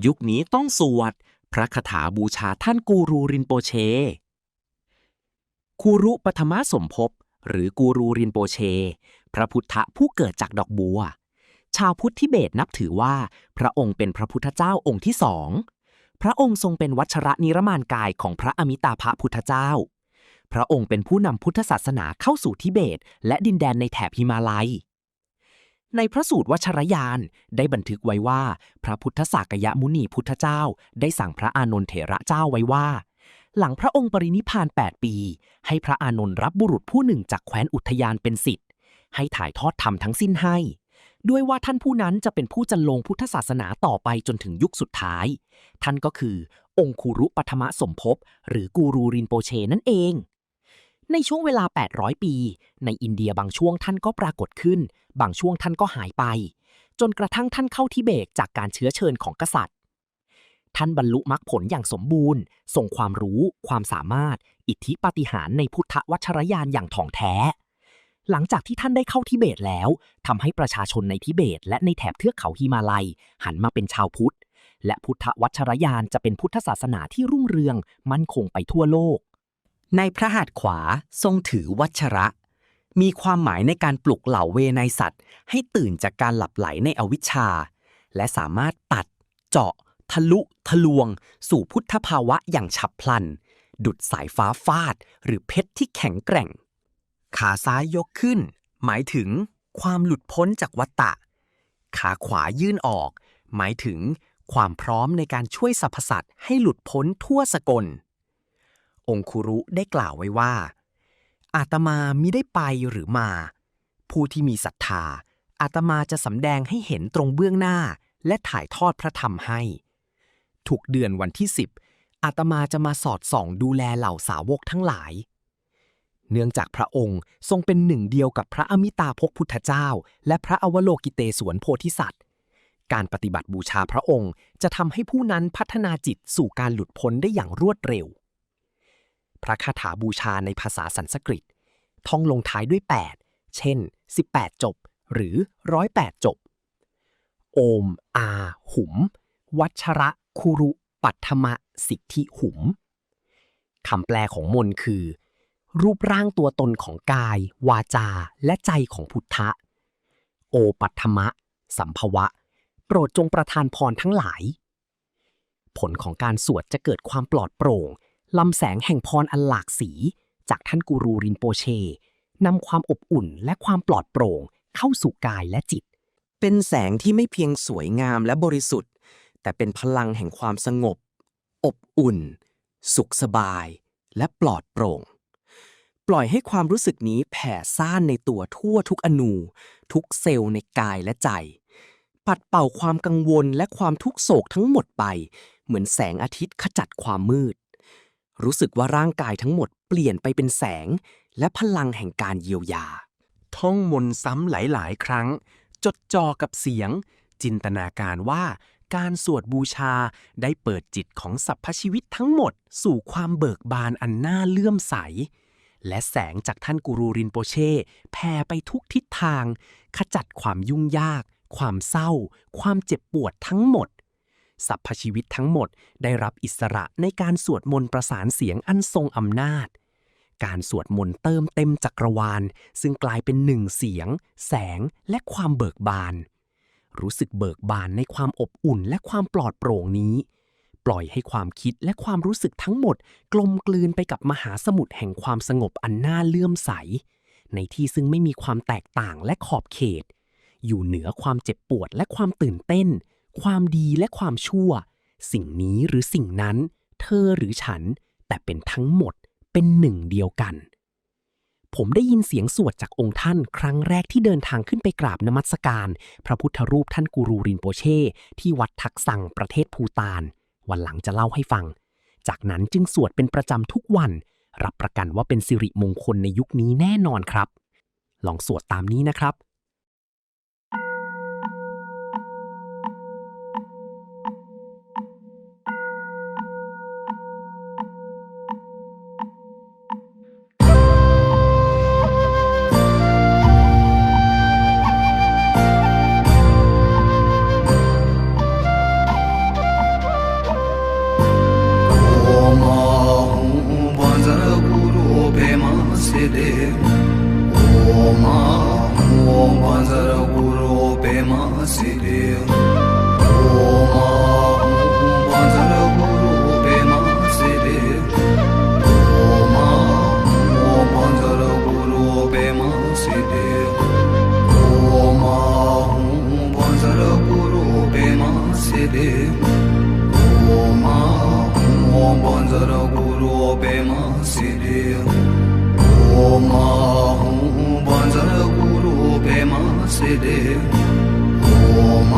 ยุคนี้ต้องสวดพระคาถาบูชาท่านกูรูรินโปเชคูรุปฐมสมภพหรือกูรูรินโปเชพระพุทธผู้เกิดจากดอกบัวชาวพุทธทิเบตนับถือว่าพระองค์เป็นพระพุทธเจ้าองค์ที่สองพระองค์ทรงเป็นวัชระนิรมานกายของพระอมิตาภพุทธเจ้าพระองค์เป็นผู้นำพุทธศาสนาเข้าสู่ทิเบตและดินแดนในแถบหิมาลัยในพระสูตรวัชรยานได้บันทึกไว้ว่าพระพุทธสากยมุนีพุทธเจ้าได้สั่งพระอานนท์เถระเจ้าไว้ว่าหลังพระองค์ปรินิพพาน8 ปีให้พระอานนท์รับบุรุษผู้หนึ่งจากแคว้นอุทยานเป็นศิษย์ให้ถ่ายทอดธรรมทั้งสิ้นให้ด้วยว่าท่านผู้นั้นจะเป็นผู้จันลงพุทธศาสนาต่อไปจนถึงยุคสุดท้ายท่านก็คือองคุรุปฐมสมภพหรือกูรูรินโปเชนั่นเองในช่วงเวลา800 ปีในอินเดียบางช่วงท่านก็ปรากฏขึ้นบางช่วงท่านก็หายไปจนกระทั่งท่านเข้าทิเบตจากการเชื้อเชิญของกษัตริย์ท่านบรรลุมรรคผลอย่างสมบูรณ์ทรงความรู้ความสามารถอิทธิปาฏิหาริย์ในพุทธวัชรยานอย่างถ่องแท้หลังจากที่ท่านได้เข้าทิเบตแล้วทำให้ประชาชนในทิเบตและในแถบเทือกเขาหิมาลัยหันมาเป็นชาวพุทธและพุทธวัชรยานจะเป็นพุทธศาสนาที่รุ่งเรืองมั่นคงไปทั่วโลกในพระหัตถ์ขวาทรงถือวัชระมีความหมายในการปลุกเหล่าเวไนสัตว์ให้ตื่นจากการหลับไหลในอวิชชาและสามารถตัดเจาะทะลุทะลวงสู่พุทธภาวะอย่างฉับพลันดุจสายฟ้าฟาดหรือเพชรที่แข็งแกร่งขาซ้ายยกขึ้นหมายถึงความหลุดพ้นจากวัฏฏะขาขวายื่นออกหมายถึงความพร้อมในการช่วยสรรพสัตว์ให้หลุดพ้นทั่วสกลองคุรุได้กล่าวไว้ว่าอาตมามิได้ไปหรือมาผู้ที่มีศรัทธาอาตมาจะสำแดงให้เห็นตรงเบื้องหน้าและถ่ายทอดพระธรรมให้ทุกเดือนวันที่10อาตมาจะมาสอดส่องดูแลเหล่าสาวกทั้งหลายเนื่องจากพระองค์ทรงเป็นหนึ่งเดียวกับพระอมิตาภพุทธเจ้าและพระอวโลกิเตศวรโพธิสัตว์การปฏิบัติบูชาพระองค์จะทำให้ผู้นั้นพัฒนาจิตสู่การหลุดพ้นได้อย่างรวดเร็วพระคาถาบูชาในภาษาสันสกฤตท่องลงท้ายด้วย8เช่น18จบหรือ108จบโอมอาหุมวัชระคุรุปัทมสิทธิหุมคำแปลของมนต์คือรูปร่างตัวตนของกายวาจาและใจของพุทธะโอปัทมะสัมภวะโปรดจงประทานพรทั้งหลายผลของการสวดจะเกิดความปลอดโปร่งลำแสงแห่งพรอันหลากสีจากท่านกูรูรินโปเชนำความอบอุ่นและความปลอดโปร่งเข้าสู่กายและจิตเป็นแสงที่ไม่เพียงสวยงามและบริสุทธิ์แต่เป็นพลังแห่งความสงบอบอุ่นสุขสบายและปลอดโปร่งปล่อยให้ความรู้สึกนี้แผ่ซ่านในตัวทั่วทุกอนูทุกเซลล์ในกายและใจปัดเป่าความกังวลและความทุกโศกทั้งหมดไปเหมือนแสงอาทิตย์ขจัดความมืดรู้สึกว่าร่างกายทั้งหมดเปลี่ยนไปเป็นแสงและพลังแห่งการเยียวยาท่องมนต์ซ้ำหลายๆครั้งจดจ่อกับเสียงจินตนาการว่าการสวดบูชาได้เปิดจิตของสรรพชีวิตทั้งหมดสู่ความเบิกบานอันน่าเลื่อมใสและแสงจากท่านกูรูรินโปเช่แผ่ไปทุกทิศทางขจัดความยุ่งยากความเศร้าความเจ็บปวดทั้งหมดสรรพชีวิตทั้งหมดได้รับอิสระในการสวดมนต์ประสานเสียงอันทรงอำนาจการสวดมนต์เติมเต็มจักรวาลซึ่งกลายเป็นหนึ่งเสียงแสงและความเบิกบานรู้สึกเบิกบานในความอบอุ่นและความปลอดโปร่งนี้ปล่อยให้ความคิดและความรู้สึกทั้งหมดกลมกลืนไปกับมหาสมุทรแห่งความสงบอันน่าเลื่อมใสในที่ซึ่งไม่มีความแตกต่างและขอบเขตอยู่เหนือความเจ็บปวดและความตื่นเต้นความดีและความชั่วสิ่งนี้หรือสิ่งนั้นเธอหรือฉันแต่เป็นทั้งหมดเป็นหนึ่งเดียวกันผมได้ยินเสียงสวดจากองค์ท่านครั้งแรกที่เดินทางขึ้นไปกราบนมัสการพระพุทธรูปท่านกูรูรินโปเช่ที่วัดทักซังประเทศภูฏานวันหลังจะเล่าให้ฟังจากนั้นจึงสวดเป็นประจำทุกวันรับประกันว่าเป็นสิริมงคลในยุคนี้แน่นอนครับลองสวดตามนี้นะครับ Siddhi Om Om Panzara Guru Pema Siddhi Om Panzara Guru Pema Siddhi Om Om Panzara Guru Pema Siddhi Om Panzara Guru Pema Siddhi Om Om Panzara Guru Pema Siddhi Om Panzara Guru Pema Siddhi Om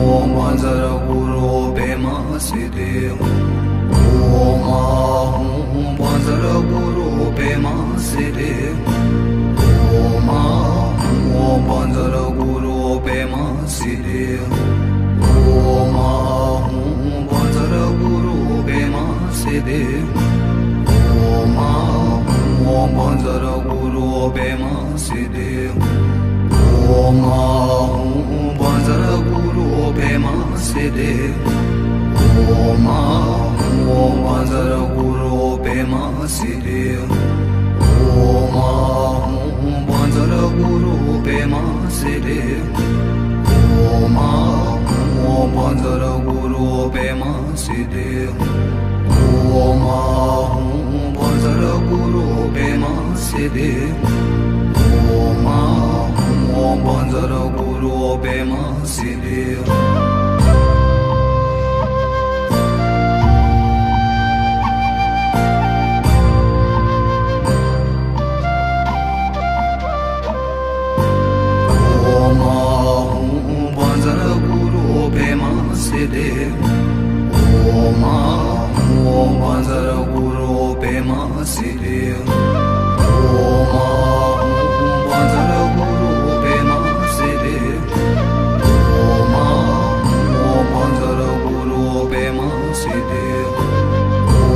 Om Panzara Guru Pema Siddhi Om Panzara Guru Pema Siddhi Om Om Panzara Guru Pema Siddhi Om Panzara Guru Pema Siddhi Om Om Panzara Guru Pema Siddhi Om Panzara Guru Pema Siddhi Om Om Panzara Guru Pema Siddhi Om Panzara Guru Pema Siddhi Om Om Panzara Guru Pema Siddhi Om Panzara Guru Pema Siddhi Om Om Panzara Guru Pema Siddhi Om Panzara Guru Pema Siddhi Om Om Panzara Guru Pema Siddhi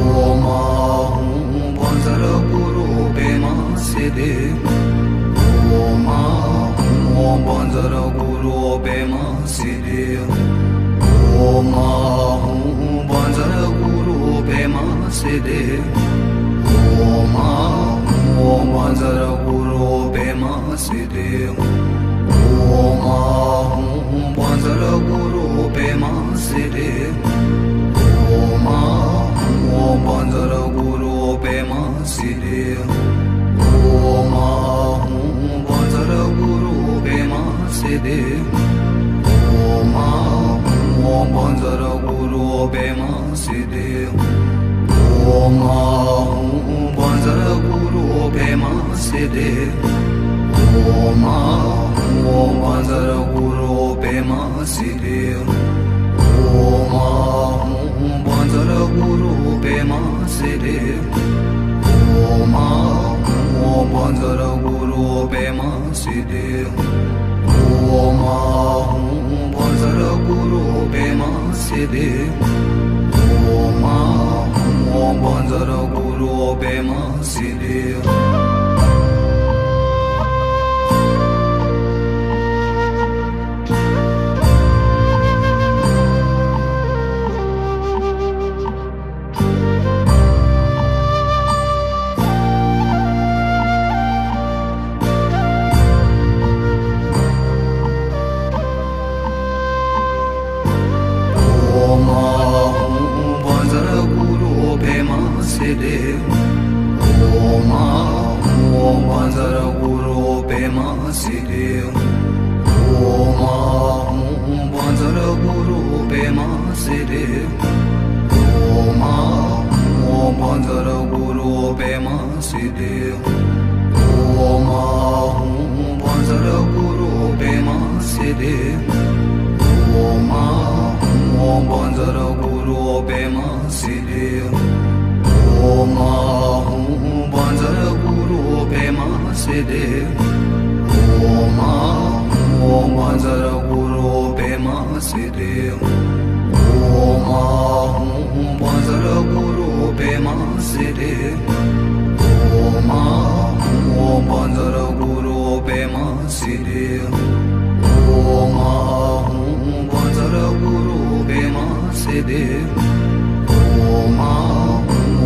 Om Panzara Guru Pema Siddhi Om Om Panzara Guru Pema Siddhi Om Panzara Guru Pema Siddhi Om Om Panzara Guru Pema Siddhi Om Panzara Guru Pema Siddhi Om Om Panzara Guru Pema Siddhi Om Panzara Guru Pema Siddhi Om Om Panzara Guru Pema Siddhi Om Panzara Guru Pema Siddhi Om Om Panzara Guru Pema Siddhi Om Panzara Guru Pema Siddhi Om Om Panzara Guru Pema Siddhi Om Panzara Guru Pema Siddhi Om Om Panzara Guru Pema Siddhi Om Panzara Guru Pema Siddhi Om Om Panzara Guru Pema Siddhi Om Panzara Guru Pema Siddhi Om Om Panzara Guru Pema Siddhi Om Panzara Guru Pema Siddhi Om Om Panzara Guru Pema Siddhi Om Panzara Guru Pema Siddhi Om Om Panzara Guru Pema Siddhi Om Panzara Guru Pema Siddhi Om Om Panzara Guru Pema Siddhi Om Panzara Guru Pema Siddhi Om Om Panzara Guru Pema Siddhi Om Panzara Guru Pema Siddhi Om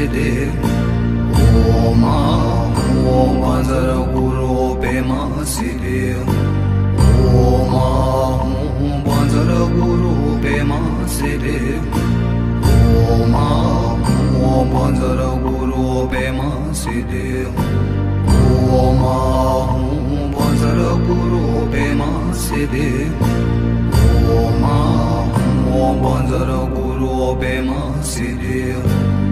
Siddhi Om Om Banzara Guru Pema Siddhi Om Om Banzara Guru Pema Siddhi Om Om Banzara Guru Pema Siddhi Om Om Banzara Guru Pema Siddhi Om Om Banzara Guru Pema Siddhi